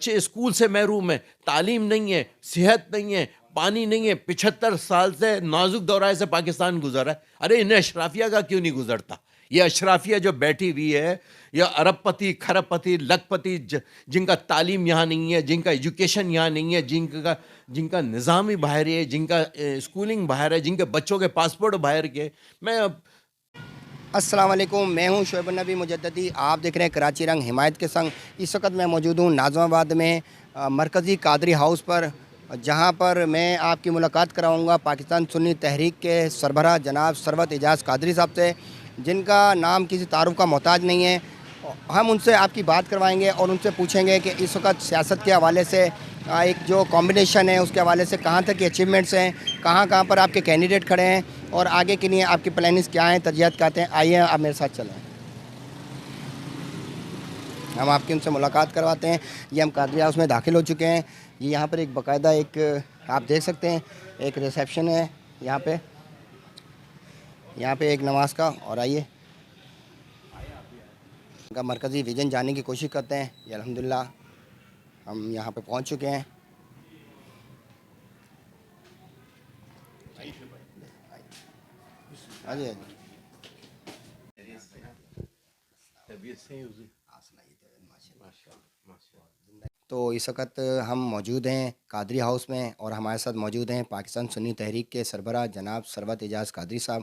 بچے اسکول سے محروم ہیں، تعلیم نہیں ہے، صحت نہیں ہے، پانی نہیں ہے. 75 سال سے نازک دورہ سے پاکستان گزر رہا ہے. ارے انہیں اشرافیہ کا کیوں نہیں گزرتا؟ یہ اشرافیہ جو بیٹھی ہوئی ہے، یا ارب پتی، کھرب پتی، لکھ پتی، جن کا تعلیم یہاں نہیں ہے، جن کا ایجوکیشن یہاں نہیں ہے، جن کا نظام ہی باہر ہے، جن کا اسکولنگ باہر ہے، جن کے بچوں کے پاسپورٹ باہر کے. میں السلام علیکم، میں ہوں شعیب النبی مجددی. آپ دیکھ رہے ہیں کراچی رنگ حمایت کے سنگ. اس وقت میں موجود ہوں ناظم آباد میں مرکزی قادری ہاؤس پر، جہاں پر میں آپ کی ملاقات کراؤں گا پاکستان سنی تحریک کے سربراہ جناب ثروت اعجاز قادری صاحب سے، جن کا نام کسی تعارف کا محتاج نہیں ہے. ہم ان سے آپ کی بات کروائیں گے اور ان سے پوچھیں گے کہ اس وقت سیاست کے حوالے سے ایک جو کمبینیشن ہے اس کے حوالے سے کہاں تک کی اچیومنٹس ہیں، کہاں پر آپ کے کینڈیڈیٹ کھڑے ہیں، اور آگے کے لیے آپ کی پلاننگز کیا ہیں، ترجیحات کیا ہیں. آئیے آپ میرے ساتھ چلیں، ہم آپ کی ان سے ملاقات کرواتے ہیں. یہ ہم قادری ہاؤس میں داخل ہو چکے ہیں. یہ یہاں پر ایک باقاعدہ ایک آپ دیکھ سکتے ہیں ایک ریسیپشن ہے یہاں پہ ایک نماز کا. اور آئیے کا مرکزی ویژن جاننے کی کوشش کرتے ہیں. یہ الحمدللہ ہم یہاں پہ پہنچ چکے ہیں. تو اس وقت ہم موجود ہیں قادری ہاؤس میں، اور ہمارے ساتھ موجود ہیں پاکستان سنی تحریک کے سربراہ جناب ثروت اعجاز قادری صاحب.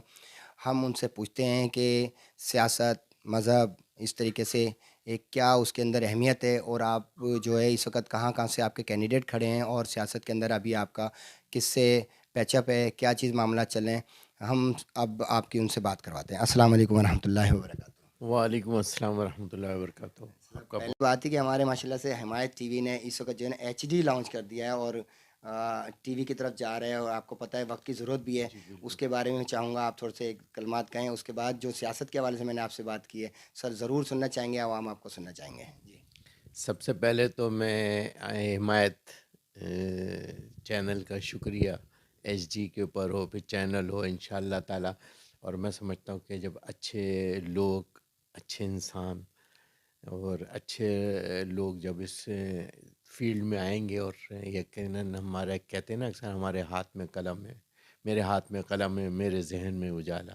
ہم ان سے پوچھتے ہیں کہ سیاست، مذہب، اس طریقے سے ایک کیا اس کے اندر اہمیت ہے، اور آپ جو ہے اس وقت کہاں سے آپ کے کینڈیڈیٹ کھڑے ہیں، اور سیاست کے اندر ابھی آپ کا کس سے پیچ اپ ہے، کیا چیز معاملات چل رہے ہیں. ہم اب آپ کی ان سے بات کرواتے ہیں. السلام علیکم ورحمۃ اللہ وبرکاتہ. وعلیکم السلام ورحمۃ اللہ وبرکاتہ. آپ کا پہلی بات ہے کہ ہمارے ماشاء اللہ سے حمایت ٹی وی نے اس وقت جو ہے نا ایچ ڈی لانچ کر دیا ہے، اور ٹی وی کی طرف جا رہے ہیں، اور آپ کو پتہ ہے وقت کی ضرورت بھی ہے. اس کے بارے میں چاہوں گا آپ تھوڑے سے کلمات کہیں. اس کے بعد جو سیاست کے حوالے سے میں نے آپ سے بات کی ہے سر ضرور سننا چاہیں گے، عوام آپ کو سننا چاہیں گے. جی سب سے پہلے تو میں حمایت چینل کا شکریہ. ایچ ڈی کے اوپر ہو، پھر چینل ہو، انشاءاللہ تعالی. اور میں سمجھتا ہوں کہ جب اچھے لوگ، اچھے انسان اور اچھے لوگ جب اس فیلڈ میں آئیں گے، اور یقیناً ہمارے کہتے ہیں نا اکثر ہمارے ہاتھ میں قلم ہے، میرے ہاتھ میں قلم ہے، میرے ذہن میں اجالا،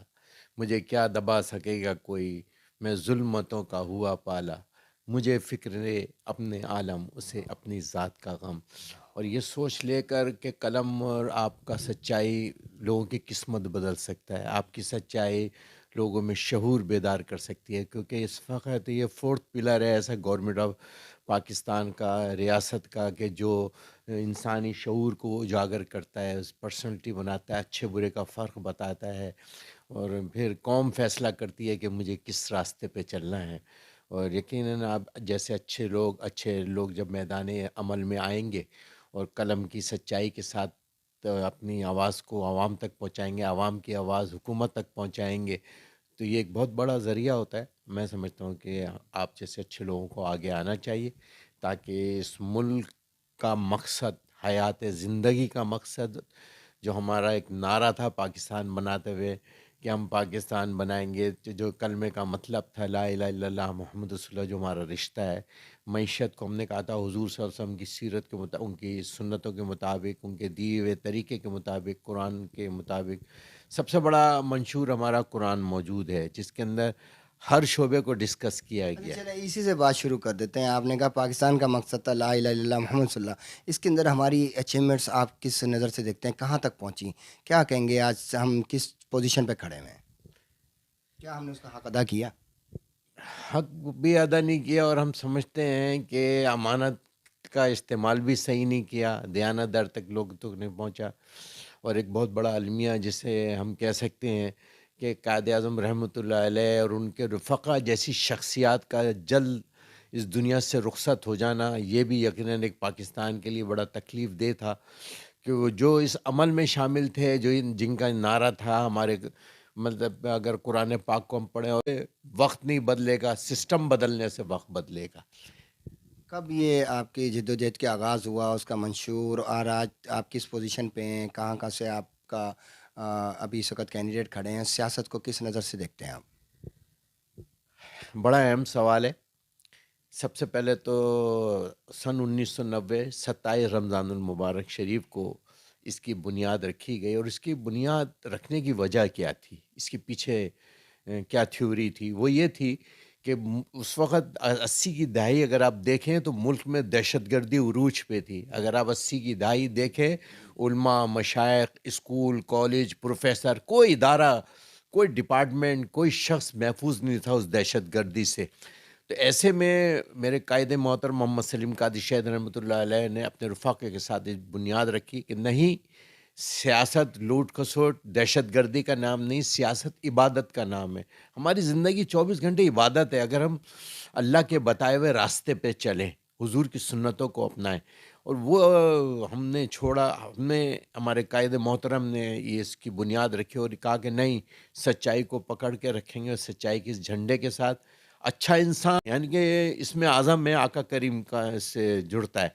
مجھے کیا دبا سکے گا کوئی، میں ظلمتوں کا ہوا پالا، مجھے فکر اپنے عالم، اسے اپنی ذات کا غم. اور یہ سوچ لے کر کہ قلم اور آپ کا سچائی لوگوں کی قسمت بدل سکتا ہے، آپ کی سچائی لوگوں میں شعور بیدار کر سکتی ہے. کیونکہ اس وقت یہ فورتھ پلر ہے ایسا گورنمنٹ آف پاکستان کا، ریاست کا، کہ جو انسانی شعور کو اجاگر کرتا ہے، اس پرسنلٹی بناتا ہے، اچھے برے کا فرق بتاتا ہے، اور پھر قوم فیصلہ کرتی ہے کہ مجھے کس راستے پہ چلنا ہے. اور یقیناً آپ جیسے اچھے لوگ جب میدان عمل میں آئیں گے اور قلم کی سچائی کے ساتھ اپنی آواز کو عوام تک پہنچائیں گے، عوام کی آواز حکومت تک پہنچائیں گے، تو یہ ایک بہت بڑا ذریعہ ہوتا ہے. میں سمجھتا ہوں کہ آپ جیسے اچھے لوگوں کو آگے آنا چاہیے، تاکہ اس ملک کا مقصد، حیات زندگی کا مقصد، جو ہمارا ایک نعرہ تھا پاکستان بناتے ہوئے کہ ہم پاکستان بنائیں گے، جو کلمے کا مطلب تھا لا الہ الا اللہ محمد رسول اللہ، جو ہمارا رشتہ ہے معیشت کو، ہم نے کہا تھا حضور صلی اللہ علیہ وسلم کی سیرت کے مطابق، ان کی سنتوں کے مطابق، ان کے دیے ہوئے طریقے کے مطابق، قرآن کے مطابق. سب سے بڑا منشور ہمارا قرآن موجود ہے، جس کے اندر ہر شعبے کو ڈسکس کیا گیا. چلے اسی سے بات شروع کر دیتے ہیں. آپ نے کہا پاکستان کا مقصد تھا لا الہ الا اللہ محمد صلی اللہ. اس کے اندر ہماری اچیومنٹس آپ کس نظر سے دیکھتے ہیں، کہاں تک پہنچی، کیا کہیں گے آج ہم کس پوزیشن پہ کھڑے ہیں، کیا ہم نے اس کا حق ادا کیا؟ حق بھی ادا نہیں کیا، اور ہم سمجھتے ہیں کہ امانت کا استعمال بھی صحیح نہیں کیا، دیانت دار تک لوگ تک نہیں پہنچا. اور ایک بہت بڑا المیہ جسے ہم کہہ سکتے ہیں کہ قائد اعظم رحمۃ اللہ علیہ اور ان کے رفقا جیسی شخصیات کا جلد اس دنیا سے رخصت ہو جانا، یہ بھی یقیناً ایک پاکستان کے لیے بڑا تکلیف دہ تھا. کہ وہ جو اس عمل میں شامل تھے، جو جن کا نعرہ تھا ہمارے، مطلب اگر قرآن پاک کو ہم پڑھیں، اور وقت نہیں بدلے گا، سسٹم بدلنے سے وقت بدلے گا. کب یہ آپ کی جد و جہد کے آغاز ہوا، اس کا منشور، اور آج آپ کس پوزیشن پہ ہیں، کہاں سے آپ کا ابھی اس وقت کینڈیڈیٹ کھڑے ہیں، سیاست کو کس نظر سے دیکھتے ہیں آپ؟ بڑا اہم سوال ہے. سب سے پہلے تو سن 1990 27 رمضان المبارک شریف کو اس کی بنیاد رکھی گئی، اور اس کی بنیاد رکھنے کی وجہ کیا تھی، اس کے پیچھے کیا تھیوری تھی؟ وہ یہ تھی کہ اس وقت 80 کی دہائی اگر آپ دیکھیں تو ملک میں دہشت گردی عروج پہ تھی. اگر آپ 80 کی دہائی دیکھیں، علماء، مشائخ، اسکول، کالج، پروفیسر، کوئی ادارہ، کوئی ڈپارٹمنٹ، کوئی شخص محفوظ نہیں تھا اس دہشت گردی سے. تو ایسے میں میرے قائد محترم محمد سلیم قادری شاہد رحمۃ اللہ علیہ نے اپنے رفاقے کے ساتھ ایک بنیاد رکھی کہ نہیں، سیاست لوٹ کھسوٹ دہشت گردی کا نام نہیں، سیاست عبادت کا نام ہے. ہماری زندگی 24 گھنٹے عبادت ہے. اگر ہم اللہ کے بتائے ہوئے راستے پہ چلیں، حضور کی سنتوں کو اپنائیں، اور وہ ہم نے چھوڑا، ہمارے قائد محترم نے یہ اس کی بنیاد رکھی اور کہا کہ نہیں، سچائی کو پکڑ کے رکھیں گے، اور سچائی کے اس جھنڈے کے ساتھ اچھا انسان، یعنی کہ اس میں اعظم میں آقا کریم کا اس سے جڑتا ہے.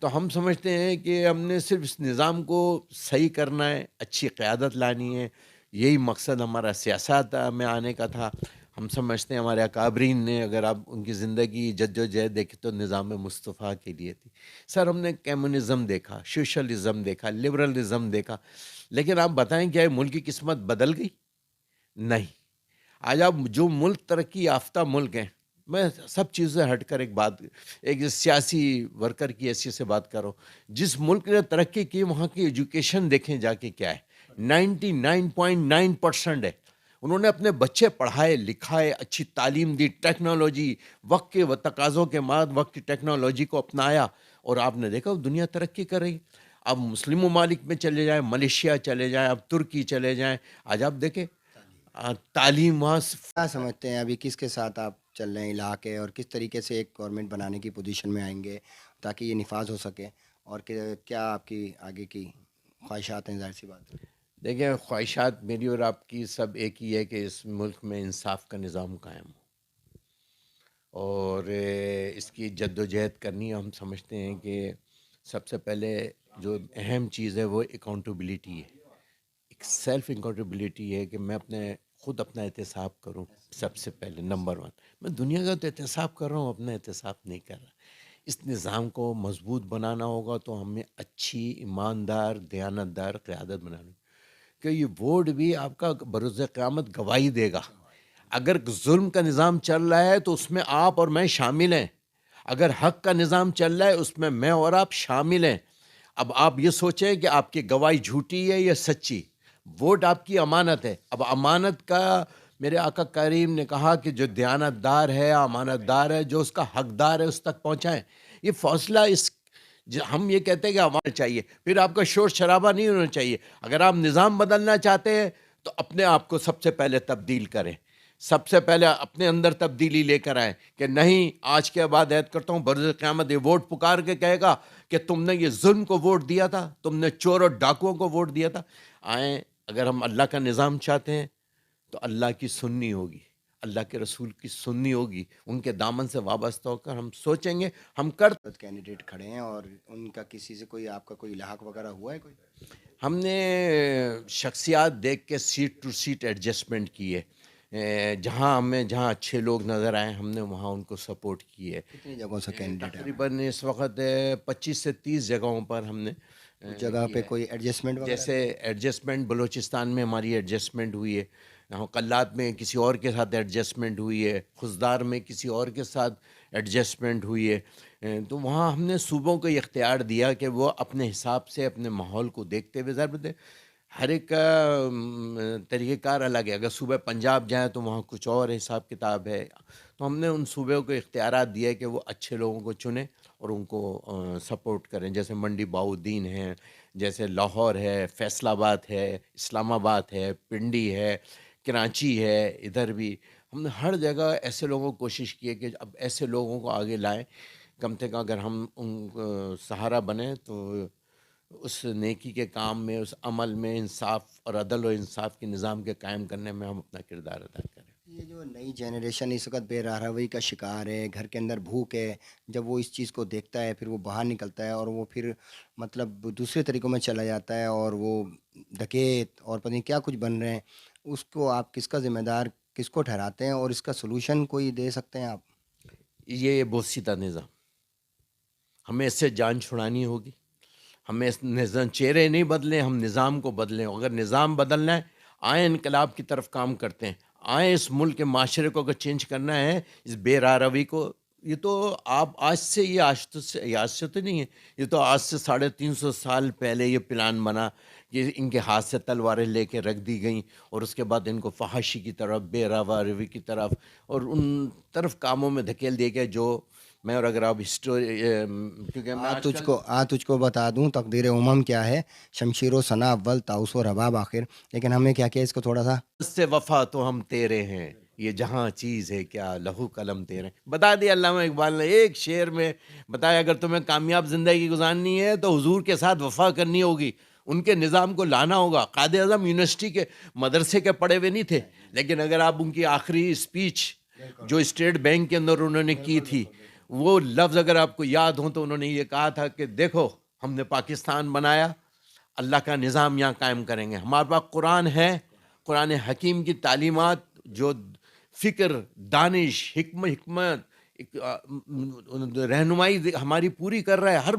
تو ہم سمجھتے ہیں کہ ہم نے صرف اس نظام کو صحیح کرنا ہے، اچھی قیادت لانی ہے. یہی مقصد ہمارا سیاست میں آنے کا تھا. ہم سمجھتے ہیں ہمارے اکابرین نے، اگر آپ ان کی زندگی جد و جہد دیکھیں تو نظام مصطفیٰ کے لیے تھی. سر، ہم نے کمیونزم دیکھا، سوشلزم دیکھا، لبرلزم دیکھا، لیکن آپ بتائیں کیا ملک کی قسمت بدل گئی؟ نہیں. آج آپ جو ملک ترقی یافتہ ملک ہیں، میں سب چیزیں ہٹ کر ایک سیاسی ورکر کی حیثیت سے بات کر رہا ہوں. جس ملک نے ترقی کی وہاں کی ایجوکیشن دیکھیں جا کے کیا ہے، 99.9% ہے. انہوں نے اپنے بچے پڑھائے لکھائے، اچھی تعلیم دی، ٹیکنالوجی، وقت کے تقاضوں کے بعد وقت کی ٹیکنالوجی کو اپنایا، اور آپ نے دیکھا دنیا ترقی کر رہی. اب مسلم ممالک میں چلے جائیں، ملیشیا چلے جائیں، اب ترکی چلے جائیں، آج آپ دیکھیں تعلیم وہاں کیا سمجھتے ہیں ابھی کس کے ساتھ آپ چل رہے ہیں علاقے، اور کس طریقے سے ایک گورنمنٹ بنانے کی پوزیشن میں آئیں گے تاکہ یہ نفاذ ہو سکے، اور کیا آپ کی آگے کی خواہشات ہیں؟ ظاہر سی بات ہے. دیکھیں، خواہشات میری اور آپ کی سب ایک ہی ہے کہ اس ملک میں انصاف کا نظام قائم ہو، اور اس کی جد و جہد کرنی ہے. ہم سمجھتے ہیں کہ سب سے پہلے جو اہم چیز ہے وہ اکاؤنٹیبلٹی ہے. ایک سیلف اکاؤنٹیبلٹی ہے کہ میں خود اپنا احتساب کروں. سب سے پہلے نمبر 1، میں دنیا کا تو احتساب کر رہا ہوں، اپنا احتساب نہیں کر رہا. اس نظام کو مضبوط بنانا ہوگا تو ہمیں اچھی، ایماندار، دیانتدار قیادت بنانی، کہ یہ ووٹ بھی آپ کا بروز قیامت گواہی دے گا. اگر ظلم کا نظام چل رہا ہے تو اس میں آپ اور میں شامل ہیں، اگر حق کا نظام چل رہا ہے اس میں اور آپ شامل ہیں. اب آپ یہ سوچیں کہ آپ کی گواہی جھوٹی ہے یا سچی. ووٹ آپ کی امانت ہے. اب امانت کا میرے آقا کریم نے کہا کہ جو دیانت دار ہے، امانت دار ہے، جو اس کا حقدار ہے اس تک پہنچائیں. یہ فاصلہ ہم یہ کہتے ہیں کہ ہمارا چاہیے، پھر آپ کا شور شرابہ نہیں ہونا چاہیے. اگر آپ نظام بدلنا چاہتے ہیں تو اپنے آپ کو سب سے پہلے تبدیل کریں، سب سے پہلے اپنے اندر تبدیلی لے کر آئیں کہ نہیں، آج کے بعد عہد کرتا ہوں بروز قیامت یہ ووٹ پکار کے کہے گا کہ تم نے یہ ظلم کو ووٹ دیا تھا، تم نے چور اور ڈاکوؤں کو ووٹ دیا تھا. آئیں، اگر ہم اللہ کا نظام چاہتے ہیں تو اللہ کی سننی ہوگی، اللہ کے رسول کی سننی ہوگی، ان کے دامن سے وابستہ ہو کر ہم سوچیں گے. ہم کینڈیڈیٹ کھڑے ہیں اور ان کا کسی سے کوئی آپ کا کوئی لحاق وغیرہ ہوا ہے کوئی؟ ہم نے شخصیات دیکھ کے سیٹ ٹو سیٹ ایڈجسٹمنٹ کی ہے. جہاں اچھے لوگ نظر آئے ہم نے وہاں ان کو سپورٹ کی ہے. کتنی جگہوں سے کینڈیڈیٹ ہے؟ تقریباً اس وقت 25 سے 30 جگہوں پر ہم نے اس جگہ پہ کوئی ایڈجسٹمنٹ وغیرہ؟ جیسے ایڈجسٹمنٹ بلوچستان میں ہماری ایڈجسٹمنٹ ہوئی ہے، قلات میں کسی اور کے ساتھ ایڈجسٹمنٹ ہوئی ہے، خزدار میں کسی اور کے ساتھ ایڈجسٹمنٹ ہوئی ہے. تو وہاں ہم نے صوبوں کو یہ اختیار دیا کہ وہ اپنے حساب سے اپنے ماحول کو دیکھتے ہوئے، ضرورت ہے ہر ایک کا طریقہ کار الگ ہے. اگر صوبہ پنجاب جائیں تو وہاں کچھ اور حساب کتاب ہے. تو ہم نے ان صوبوں کو اختیارات دیے کہ وہ اچھے لوگوں کو چنیں اور ان کو سپورٹ کریں. جیسے منڈی باؤدین ہیں، جیسے لاہور ہے، فیصل آباد ہے، اسلام آباد ہے، پنڈی ہے، کراچی ہے. ادھر بھی ہم نے ہر جگہ ایسے لوگوں کو کوشش کی ہے کہ اب ایسے لوگوں کو آگے لائیں. کم سے کم اگر ہم ان کو سہارا بنیں تو اس نیکی کے کام میں، اس عمل میں، انصاف اور عدل و انصاف کے نظام کے قائم کرنے میں ہم اپنا کردار ادا کریں. یہ جو نئی جنریشن اس وقت بے راہروی کا شکار ہے، گھر کے اندر بھوک ہے، جب وہ اس چیز کو دیکھتا ہے پھر وہ باہر نکلتا ہے اور وہ پھر مطلب دوسرے طریقوں میں چلا جاتا ہے، اور وہ ڈکیت اور پتہ نہیں کیا کچھ بن رہے ہیں. اس کو آپ کس کا ذمہ دار، کس کو ٹھہراتے ہیں، اور اس کا سلوشن کوئی دے سکتے ہیں آپ؟ یہ بوسیدہ نظام، ہمیں اس سے جان چھڑانی ہوگی. ہمیں اس نظام چہرے نہیں بدلیں، ہم نظام کو بدلیں. اگر نظام بدلنا ہے آئیں انقلاب کی طرف کام کرتے ہیں، آئیں اس ملک کے معاشرے کو اگر چینج کرنا ہے، اس بے راروی کو. یہ تو آپ آج سے، یہ آج سے تو نہیں ہے، یہ تو آج سے 350 سال پہلے یہ پلان بنا کہ ان کے ہاتھ سے تلواریں لے کے رکھ دی گئیں، اور اس کے بعد ان کو فحاشی کی طرف، بے راروی کی طرف اور ان طرف کاموں میں دھکیل دیے گئے. جو میں، اور اگر آپ ہسٹوری، کیونکہ میں آج کل تجھ کو بتا دوں تقدیر امم کیا ہے. شمشیر و ثنا اول، طاؤس و رباب آخر. لیکن ہم نے کیا کیا اس کو تھوڑا سا سے وفا تو ہم تیرے ہیں، یہ جہاں چیز ہے کیا لہو قلم تیرے. بتا دیا علامہ اقبال نے ایک شعر میں بتایا، اگر تمہیں کامیاب زندگی گزارنی ہے تو حضور کے ساتھ وفا کرنی ہوگی، ان کے نظام کو لانا ہوگا. قائد اعظم یونیورسٹی کے مدرسے کے پڑھے ہوئے نہیں تھے، لیکن اگر آپ ان کی آخری اسپیچ جو اسٹیٹ بینک کے اندر انہوں نے کی تھی، وہ لفظ اگر آپ کو یاد ہوں تو انہوں نے یہ کہا تھا کہ دیکھو ہم نے پاکستان بنایا، اللہ کا نظام یہاں قائم کریں گے. ہمارے پاس قرآن ہے، قرآن حکیم کی تعلیمات جو فکر، دانش، حکمت، رہنمائی ہماری پوری کر رہا ہے،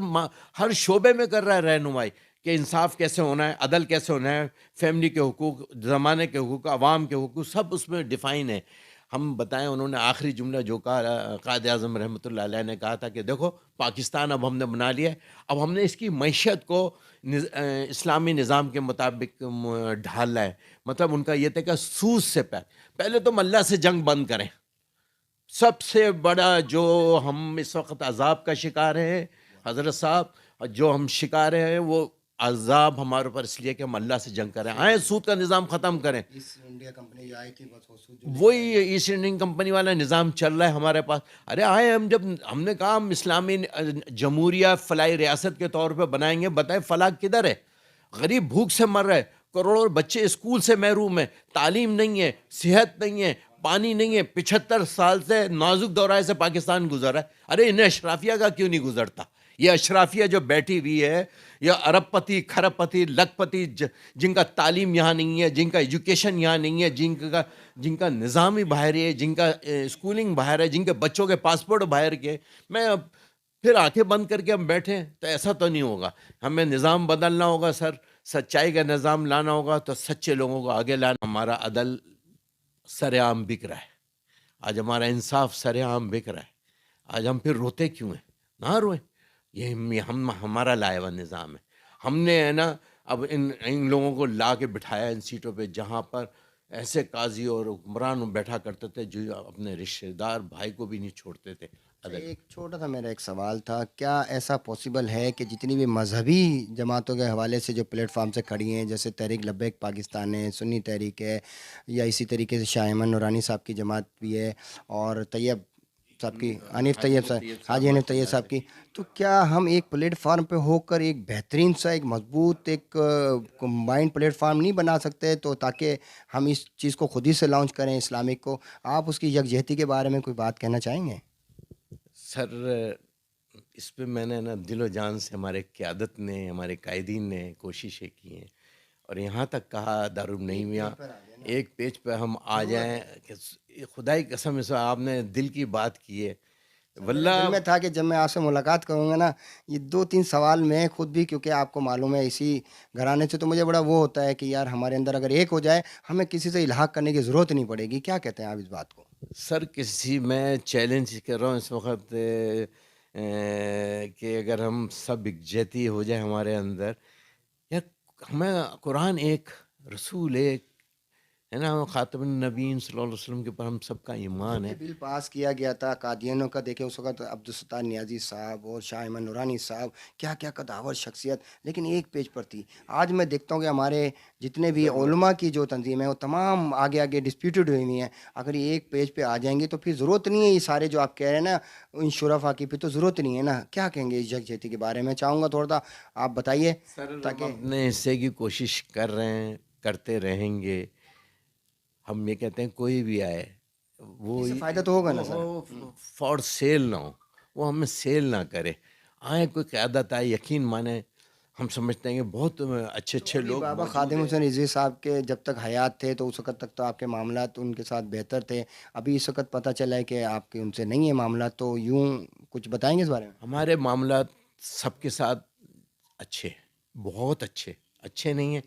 ہر شعبے میں کر رہا ہے رہنمائی، کہ انصاف کیسے ہونا ہے، عدل کیسے ہونا ہے، فیملی کے حقوق، زمانے کے حقوق، عوام کے حقوق، سب اس میں ڈیفائن ہے. ہم بتائیں انہوں نے آخری جملہ جو کہا قائد اعظم رحمۃ اللہ علیہ نے کہا تھا کہ دیکھو پاکستان اب ہم نے بنا لیا ہے، اب ہم نے اس کی معیشت کو اسلامی نظام کے مطابق ڈھالنا ہے. مطلب ان کا یہ تھا کہ سود سے پہلے تو اللہ سے جنگ بند کریں. سب سے بڑا جو ہم اس وقت عذاب کا شکار ہیں حضرت صاحب، جو ہم شکار ہیں وہ عذاب ہمارے اوپر اس لیے کہ ہم اللہ سے جنگ کریں. آئیں سود کا نظام ختم کریں. انڈیا کمپنی جو آئی تھی بس وہ سود وہی ایسٹ انڈین کمپنی والا نظام چل رہا ہے ہمارے پاس. ارے آئے ہم نے کہا ہم اسلامی جمہوریہ فلاحی ریاست کے طور پہ بنائیں گے. بتائیں فلاح کدھر ہے؟ غریب بھوک سے مر رہے، کروڑوں بچے اسکول سے محروم ہیں، تعلیم نہیں ہے، صحت نہیں ہے، پانی نہیں ہے. 75 سال سے نازک دورہ سے پاکستان گزر رہا ہے. ارے انہیں اشرافیہ کا کیوں نہیں گزرتا؟ یہ اشرافیہ جو بیٹھی ہوئی ہے، یا ارب پتی، کھرب پتی، لکھ پتی، جن کا تعلیم یہاں نہیں ہے، جن کا ایجوکیشن یہاں نہیں ہے، جن کا نظام ہی باہر ہے، جن کا اسکولنگ باہر ہے، جن کے بچوں کے پاسپورٹ باہر کے، میں پھر آنکھیں بند کر کے ہم بیٹھیں تو ایسا تو نہیں ہوگا. ہمیں نظام بدلنا ہوگا سر، سچائی کا نظام لانا ہوگا، تو سچے لوگوں کو آگے لانا. ہمارا عدل سر عام بک رہا ہے آج، ہمارا انصاف سر عام بک رہا ہے آج. ہم پھر روتے کیوں ہیں؟ نہ روئیں. یہ ہمارا لایا ہوا نظام ہے. ہم نے ہے نا اب ان لوگوں کو لا کے بٹھایا ان سیٹوں پہ جہاں پر ایسے قاضی اور حکمران بیٹھا کرتے تھے جو اپنے رشتہ دار بھائی کو بھی نہیں چھوڑتے تھے. ایک چھوٹا سا میرا ایک سوال تھا، کیا ایسا پاسبل ہے کہ جتنی بھی مذہبی جماعتوں کے حوالے سے جو پلیٹ فارم سے کھڑی ہیں، جیسے تحریک لبیک پاکستان ہے، سنی تحریک ہے، یا اسی طریقے سے شاہ احمد نورانی صاحب کی جماعت بھی ہے، اور طیب صاحب کی، حنیف طیب صاحب، حاجی حنیف طیب صاحب کی، تو کیا ہم ایک پلیٹ فارم پہ ہو کر ایک بہترین سا، ایک مضبوط، ایک کمبائنڈ پلیٹ فارم نہیں بنا سکتے تو تاکہ ہم اس چیز کو خود ہی سے لانچ کریں اسلامک کو؟ آپ اس کی یکجہتی کے بارے میں کوئی بات کہنا چاہیں گے؟ سر اس پہ میں نے نا دل و جان سے، ہمارے قیادت نے، ہمارے قائدین نے کوششیں کی ہیں، اور یہاں تک کہا دارالنعیمیہ ایک پیج پہ ہم آ جائیں کہ خدائی قسم سے آپ نے دل کی بات کی ہے. واللہ دل میں تھا کہ جب میں آپ سے ملاقات کروں گا نا، یہ 2-3 سوال میں خود بھی، کیونکہ آپ کو معلوم ہے اسی گھرانے سے، تو مجھے بڑا وہ ہوتا ہے کہ یار ہمارے اندر اگر ایک ہو جائے ہمیں کسی سے الحاق کرنے کی ضرورت نہیں پڑے گی. کیا کہتے ہیں آپ اس بات کو؟ سر میں چیلنج کر رہا ہوں اس وقت کہ اگر ہم سب یکجہتی ہو جائے ہمارے اندر، یا ہمیں قرآن ایک، رسول ایک ہے نا، خاتم النبیین صلی اللہ علیہ وسلم کے پر ہم سب کا ایمان ہے. بل پاس کیا گیا تھا قادیانوں کا، دیکھیں اس وقت عبدالستار نیازی صاحب اور شاہ احمد نورانی صاحب، کیا کیا قداور شخصیت، لیکن ایک پیج پر تھی. آج میں دیکھتا ہوں کہ ہمارے جتنے بھی علماء کی جو تنظیم ہے وہ تمام آگے آگے ڈسپیوٹڈ ہوئی ہوئی ہیں. اگر یہ ایک پیج پہ آ جائیں گے تو پھر ضرورت نہیں ہے یہ سارے جو آپ کہہ رہے ہیں نا ان شرفا کی، پھر تو ضرورت نہیں ہے نا. کیا کہیں گے اس یکجہتی کے بارے میں؟ چاہوں گا تھوڑا سا آپ بتائیے. سر تاکہ ہم اپنے حصے کی کوشش کر رہے ہیں، کرتے رہیں گے. ہم یہ کہتے ہیں کوئی بھی آئے وہ اس سے فائدہ تو ہوگا نا سر. فار سیل نہ ہو، وہ ہمیں سیل نہ کرے. آئے کوئی قیادت آئے، یقین مانے ہم سمجھتے ہیں کہ بہت اچھے اچھے ابھی لوگ بابا موجود خادم ہیں۔ حسین رضوی صاحب کے جب تک حیات تھے تو اس وقت تک تو آپ کے معاملات ان کے ساتھ بہتر تھے، ابھی اس وقت پتہ چلا ہے کہ آپ کے ان سے نہیں ہے معاملات، تو یوں کچھ بتائیں گے اس بارے میں؟ ہمارے معاملات سب کے ساتھ اچھے ہیں، بہت اچھے، اچھے نہیں ہیں،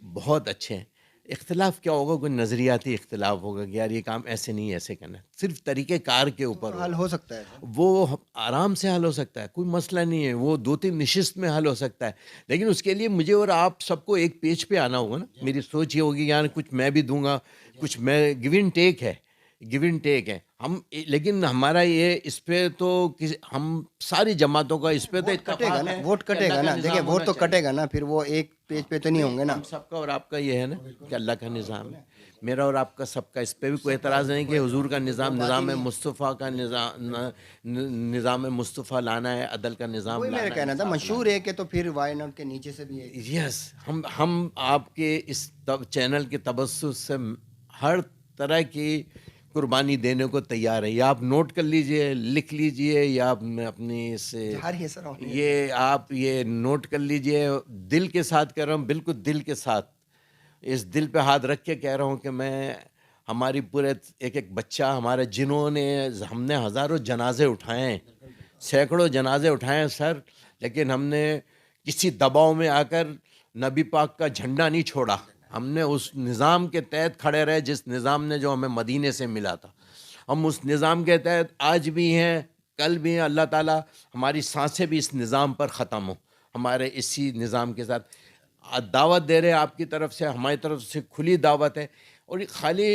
بہت اچھے ہیں۔ اختلاف کیا ہوگا؟ کوئی نظریاتی اختلاف ہوگا کہ یار یہ کام ایسے نہیں ایسے کرنا ہے، صرف طریقہ کار کے اوپر تو حل ہوگا، ہو سکتا ہے سر؟ وہ آرام سے حل ہو سکتا ہے، کوئی مسئلہ نہیں ہے، وہ 2-3 نشست میں حل ہو سکتا ہے، لیکن اس کے لیے مجھے اور آپ سب کو ایک پیج پہ آنا ہوگا نا۔ میری سوچ یہ ہوگی یار کچھ میں بھی دوں گا، کچھ میں، گیو اینڈ ٹیک ہے، گیو اینڈ ٹیک ہے ہم، لیکن ہمارا یہ اس پہ تو ہم ساری جماعتوں کا اس پہ تو ووٹ کٹے گا اتفاق نا، ہے ووٹ کہ کٹے اللہ گا کا نا، دیکھیں نظام ووٹ ہونا تو چاہیے۔ کٹے گا نا، پھر وہ ایک پیج پہ تو نہیں ہوں گے نا۔ ہم سب کا اور آپ کا یہ ہے نا کہ اللہ کا نظام ہے، میرا اور آپ کا سب کا، اس پہ بھی کوئی اعتراض نہیں کہ حضور کا نظام، نظام مصطفیٰ کا نظام مصطفیٰ لانا ہے، عدل کا نظام وہی میرا لانا ہے، کہنا تھا، انصاف مشہور لانا ہے کہ تو پھر وائی ناٹ کے نیچے سے بھی ایک ہے۔ یس، ہم آپ کے اس چینل کے تبسط سے ہر طرح کی قربانی دینے کو تیار ہے، یا آپ نوٹ کر لیجئے، لکھ لیجئے، یا آپ اپنی سے جاری ہے سر، یہ آپ یہ نوٹ کر لیجئے، دل کے ساتھ کہہ رہا ہوں، بالکل دل کے ساتھ، اس دل پہ ہاتھ رکھ کے کہہ رہا ہوں کہ میں، ہماری پورے ایک ایک بچہ ہمارے، جنہوں نے، ہم نے ہزاروں جنازے اٹھائے ہیں، سینکڑوں جنازے اٹھائے ہیں سر، لیکن ہم نے کسی دباؤ میں آ کر نبی پاک کا جھنڈا نہیں چھوڑا، ہم نے اس نظام کے تحت کھڑے رہے جس نظام نے جو ہمیں مدینے سے ملا تھا، ہم اس نظام کے تحت آج بھی ہیں، کل بھی ہیں، اللہ تعالیٰ ہماری سانسیں بھی اس نظام پر ختم ہوں، ہمارے اسی نظام کے ساتھ دعوت دے رہے ہیں، آپ کی طرف سے، ہماری طرف سے کھلی دعوت ہے۔ اور خالی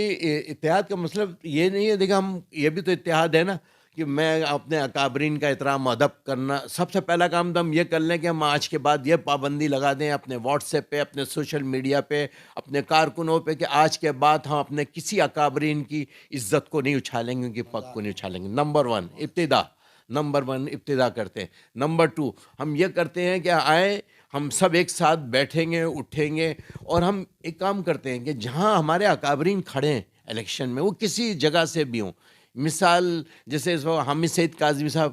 اتحاد کا مطلب یہ نہیں ہے، دیکھا ہم، یہ بھی تو اتحاد ہے نا کہ میں اپنے اکابرین کا احترام ادب کرنا، سب سے پہلا کام تو ہم یہ کر لیں کہ ہم آج کے بعد یہ پابندی لگا دیں اپنے واٹس ایپ پہ، اپنے سوشل میڈیا پہ، اپنے کارکنوں پہ، کہ آج کے بعد ہم اپنے کسی اکابرین کی عزت کو نہیں اچھالیں گے، ان کی پگ کو نہیں اچھالیں گے۔ نمبر 1 ابتدا، نمبر 1 ابتدا کرتے ہیں۔ نمبر 2 ہم یہ کرتے ہیں کہ آئیں، ہم سب ایک ساتھ بیٹھیں گے، اٹھیں گے، اور ہم ایک کام کرتے ہیں کہ جہاں ہمارے اکابرین کھڑے ہیں الیکشن میں، وہ کسی جگہ سے بھی ہوں، مثال جیسے اس وقت حامد سعید کاظمی صاحب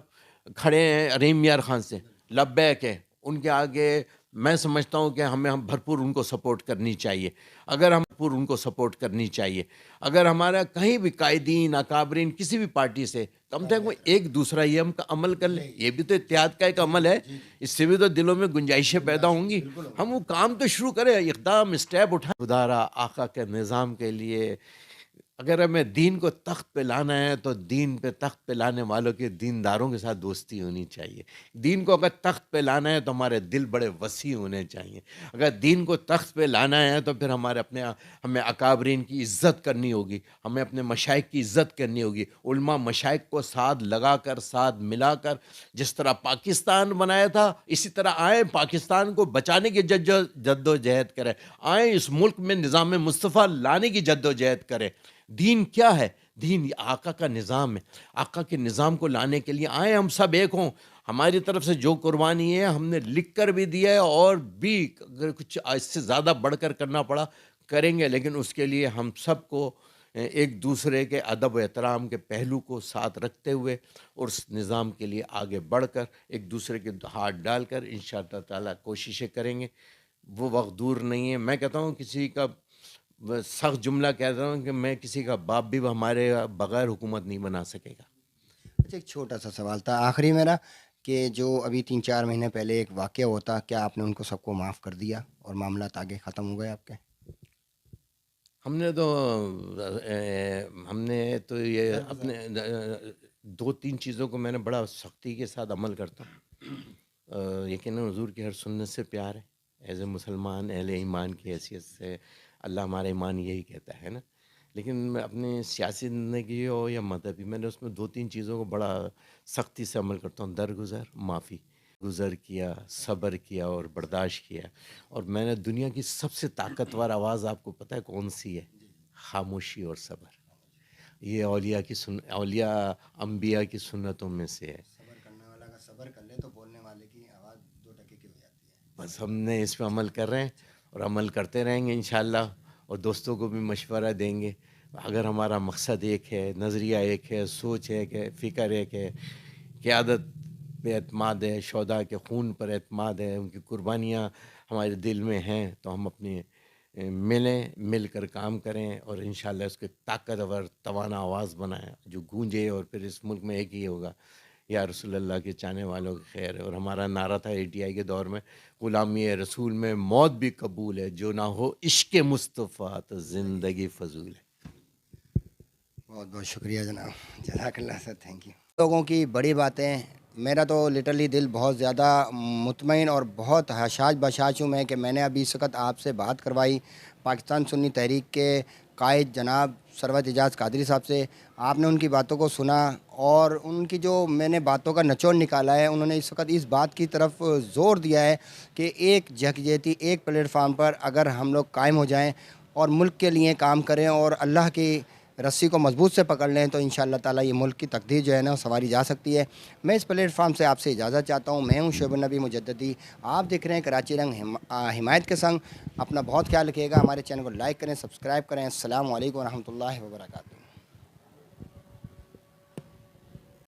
کھڑے ہیں رحیم یار خان سے، لبیک ہے، ان کے آگے میں سمجھتا ہوں کہ ہم بھرپور ان کو سپورٹ کرنی چاہیے، اگر ہم بھرپور ان کو سپورٹ کرنی چاہیے، اگر ہمارا کہیں بھی قائدین اکابرین کسی بھی پارٹی سے کم سے کم ایک دوسرا یہ ہم کا عمل کر لیں، یہ بھی تو اتحاد کا ایک عمل ہے، اس سے بھی تو دلوں میں گنجائشیں پیدا ہوں گی، ہم وہ کام تو شروع کریں، اقدام اسٹیپ اٹھائیں، خدارا آقا کے نظام کے لیے۔ اگر ہمیں دین کو تخت پہ لانا ہے تو دین پہ تخت پہ لانے والوں کے، دینداروں کے ساتھ دوستی ہونی چاہیے۔ دین کو اگر تخت پہ لانا ہے تو ہمارے دل بڑے وسیع ہونے چاہیے، اگر دین کو تخت پہ لانا ہے تو پھر ہمیں اکابرین کی عزت کرنی ہوگی، ہمیں اپنے مشائخ کی عزت کرنی ہوگی، علماء مشائخ کو ساتھ لگا کر، ساتھ ملا کر، جس طرح پاکستان بنایا تھا اسی طرح آئیں پاکستان کو بچانے کی جد و جہد کریں، آئیں اس ملک میں نظام مصطفیٰ لانے کی جد و جہد کریں۔ دین کیا ہے؟ دین آقا کا نظام ہے، آقا کے نظام کو لانے کے لیے آئیں، ہم سب ایک ہوں، ہماری طرف سے جو قربانی ہے ہم نے لکھ کر بھی دیا ہے، اور بھی اگر کچھ اس سے زیادہ بڑھ کر کرنا پڑا کریں گے، لیکن اس کے لیے ہم سب کو ایک دوسرے کے ادب و احترام کے پہلو کو ساتھ رکھتے ہوئے اور اس نظام کے لیے آگے بڑھ کر ایک دوسرے کے ہاتھ ڈال کر انشاءاللہ تعالیٰ کوششیں کریں گے۔ وہ وقت دور نہیں ہے، میں کہتا ہوں کسی کا سخت جملہ کہتا ہوں کہ میں کسی کا باپ بھی ہمارے بغیر حکومت نہیں بنا سکے گا۔ اچھا، ایک چھوٹا سا سوال تھا آخری میرا، کہ جو ابھی 3-4 مہینے پہلے ایک واقعہ ہوتا، کیا آپ نے ان کو سب کو معاف کر دیا اور معاملات آگے ختم ہو گئے آپ کے؟ ہم نے تو یہ اپنے 2-3 چیزوں کو میں نے بڑا سختی کے ساتھ عمل کرتا ہوں، یقیناً حضور کی ہر سنت سے پیار ہے، ایز اے مسلمان اہل ایمان کی حیثیت سے اللہ ہمارا ایمان یہی کہتا ہے نا، لیکن میں اپنی سیاسی زندگی ہو یا مذہبی، میں نے اس میں 2-3 چیزوں کو بڑا سختی سے عمل کرتا ہوں: درگزر، معافی، گزر کیا، صبر کیا اور برداشت کیا۔ اور میں نے دنیا کی سب سے طاقتور آواز آپ کو پتہ ہے کون سی ہے؟ خاموشی اور صبر، یہ اولیاء انبیاء کی سنتوں میں سے ہے۔ صبر کرنے والا کا صبر کر لے تو بولنے والے کی آواز 2 ٹکے کی ہو جاتی ہے۔ بس ہم نے اس پہ عمل کر رہے ہیں اور عمل کرتے رہیں گے انشاءاللہ، اور دوستوں کو بھی مشورہ دیں گے۔ اگر ہمارا مقصد ایک ہے، نظریہ ایک ہے، سوچ ایک ہے، فکر ایک ہے، قیادت پہ اعتماد ہے، شہداء کے خون پر اعتماد ہے، ان کی قربانیاں ہمارے دل میں ہیں، تو ہم اپنی ملیں، مل کر کام کریں اور انشاءاللہ اس کو طاقتور توانا آواز بنائیں جو گونجے، اور پھر اس ملک میں ایک ہی ہوگا، یا رسول اللہ کے چاہنے والوں کی خیر ہے۔ اور ہمارا نعرہ تھا ATI کے دور میں، غلامی رسول میں موت بھی قبول ہے، جو نہ ہو عشق مصطفیٰ تو زندگی فضول ہے۔ بہت بہت شکریہ جناب، جزاک اللہ سر، تھینک یو۔ لوگوں کی بڑی باتیں، میرا تو لٹرلی دل بہت زیادہ مطمئن اور بہت حشاش بشاش ہوں میں کہ میں نے ابھی اس وقت آپ سے بات کروائی پاکستان سنی تحریک کے قائد جناب ثروت اعجاز قادری صاحب سے۔ آپ نے ان کی باتوں کو سنا اور ان کی جو میں نے باتوں کا نچوڑ نکالا ہے، انہوں نے اس وقت اس بات کی طرف زور دیا ہے کہ ایک یکجہتی، ایک پلیٹ فارم پر اگر ہم لوگ قائم ہو جائیں اور ملک کے لیے کام کریں اور اللہ کی رسی کو مضبوط سے پکڑ لیں تو انشاءاللہ تعالیٰ یہ ملک کی تقدیر جو ہے نا سنواری جا سکتی ہے۔ میں اس پلیٹ فارم سے آپ سے اجازت چاہتا ہوں۔ میں ہوں شعیب النبی مجددی، آپ دیکھ رہے ہیں کراچی رنگ حمایت کے سنگ۔ اپنا بہت خیال رکھیے گا، ہمارے چینل کو لائک کریں، سبسکرائب کریں۔ السلام علیکم ورحمۃ اللہ وبرکاتہ۔